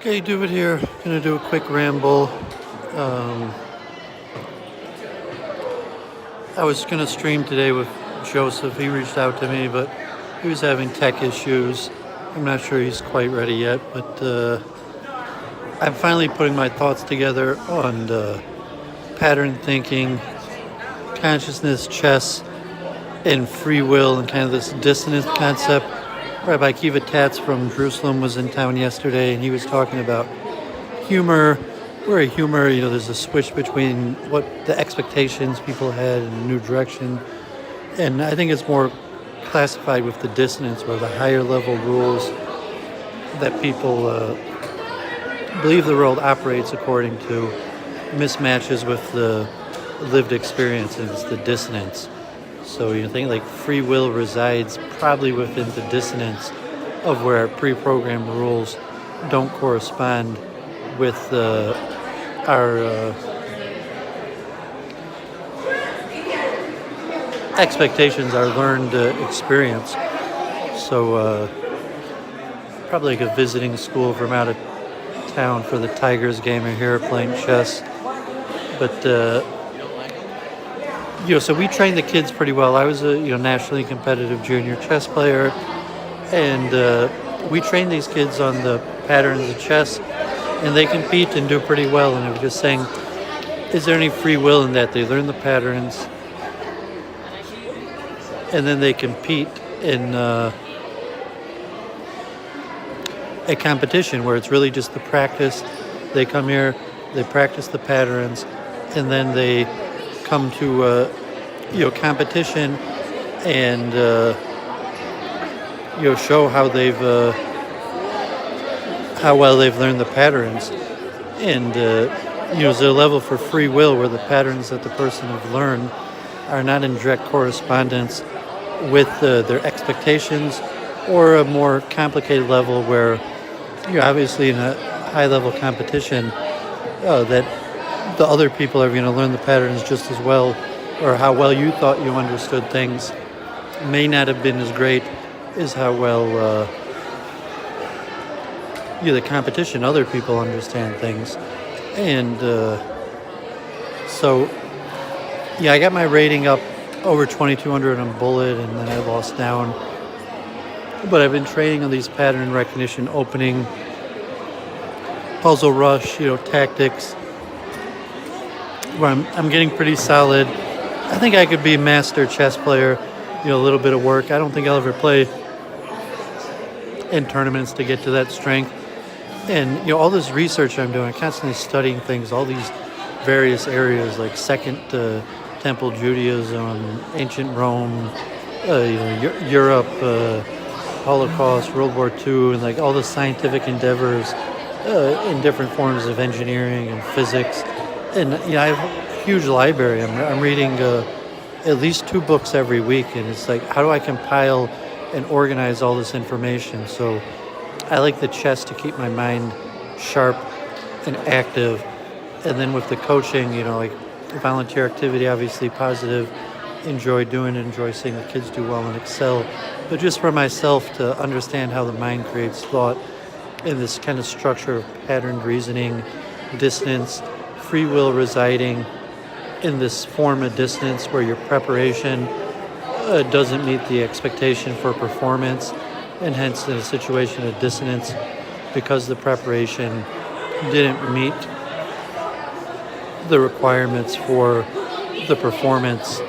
Okay, do it here. Gonna do a quick ramble. Um, I was gonna stream today with Joseph. He reached out to me, but he was having tech issues. I'm not sure he's quite ready yet, but I'm finally putting my thoughts together on pattern thinking, consciousness, chess, and free will, and kind of this dissonance concept. Rabbi Kiva Tatz from Jerusalem was in town yesterday, and he was talking about humor. Where humor, there's a switch between what the expectations people had in a new direction, and I think it's more classified with the dissonance, where the higher level rules that people believe the world operates according to mismatches with the lived experience, and it's the dissonance. So you think like free will resides probably within the dissonance of where pre-programmed rules don't correspond with our expectations, our learned experience. So probably like a visiting school from out of town for the Tigers game or here playing chess. But so we trained the kids pretty well. I was a nationally competitive junior chess player, and we trained these kids on the patterns of chess, and they compete and do pretty well. And I was just saying, is there any free will in that? They learn the patterns, and then they compete in a competition where it's really just the practice. They come here, they practice the patterns, and then they come to competition and show how how well they've learned the patterns. And there's a level for free will where the patterns that the person have learned are not in direct correspondence with their expectations, or a more complicated level where you're obviously in a high level competition that the other people are going to learn the patterns just as well, or how well you thought you understood things may not have been as great as how well the competition, other people understand things. And I got my rating up over 2,200 on Bullet, and then I lost down. But I've been training on these pattern recognition, opening, puzzle rush, tactics, where I'm getting pretty solid. I think I could be a master chess player, a little bit of work. I don't think I'll ever play in tournaments to get to that strength. And, all this research I'm doing, constantly studying things, all these various areas like Second Temple Judaism, ancient Rome, Europe, Holocaust, World War II, and like all the scientific endeavors in different forms of engineering and physics. And I have a huge library. I'm reading at least 2 books every week, and it's like, how do I compile and organize all this information? So I like the chess to keep my mind sharp and active. And then with the coaching, like volunteer activity, obviously positive, enjoy doing it, enjoy seeing the kids do well and excel. But just for myself to understand how the mind creates thought in this kind of structure of patterned reasoning, dissonance, free will residing in this form of dissonance where your preparation doesn't meet the expectation for performance, and hence in a situation of dissonance because the preparation didn't meet the requirements for the performance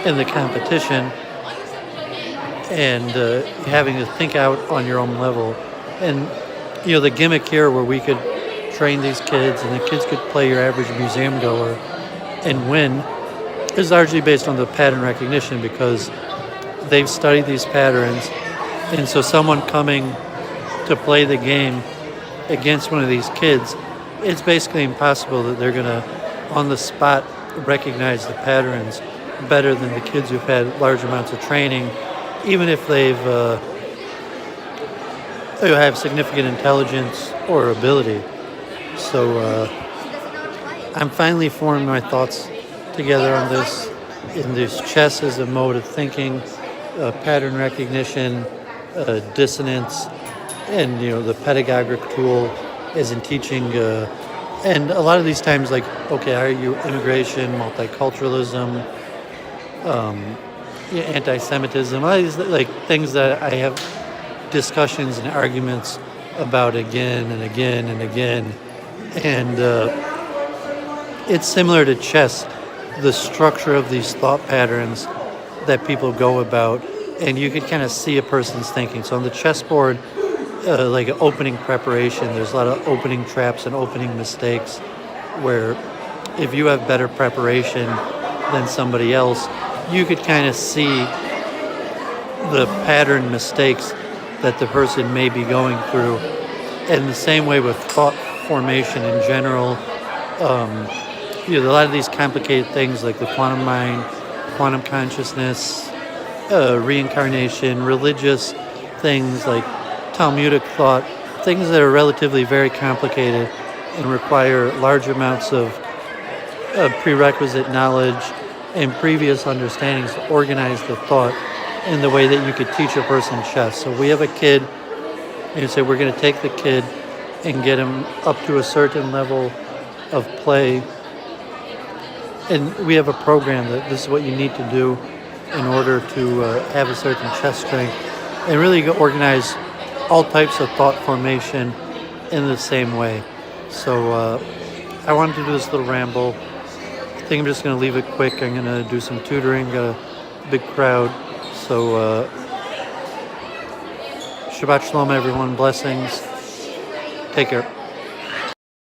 in the competition, and having to think out on your own level. And the gimmick here where we could train these kids and the kids could play your average museum goer and win is largely based on the pattern recognition, because they've studied these patterns. And so someone coming to play the game against one of these kids, it's basically impossible that they're going to on the spot recognize the patterns better than the kids who've had large amounts of training, even if they have significant intelligence or ability. So I'm finally forming my thoughts together on this. In this, chess as a mode of thinking, pattern recognition, dissonance, and the pedagogic tool as in teaching. And a lot of these times, like, okay, I argue immigration, multiculturalism, anti-Semitism, all these like things that I have discussions and arguments about again and again and again. And it's similar to chess, the structure of these thought patterns that people go about, and you can kind of see a person's thinking. So on the chessboard, like an opening preparation, there's a lot of opening traps and opening mistakes where if you have better preparation than somebody else, you could kind of see the pattern mistakes that the person may be going through. And the same way with thought formation in general, a lot of these complicated things like the quantum mind, quantum consciousness, reincarnation, religious things like Talmudic thought, things that are relatively very complicated and require large amounts of prerequisite knowledge and previous understandings to organize the thought in the way that you could teach a person chess. So we have a kid, and you say we're going to take the kid and get him up to a certain level of play, and we have a program that this is what you need to do in order to have a certain chess strength, and really organize all types of thought formation in the same way. So I wanted to do this little ramble. I think I'm just going to leave it quick. I'm going to do some tutoring, got a big crowd. So Shabbat Shalom, everyone. Blessings. Take care.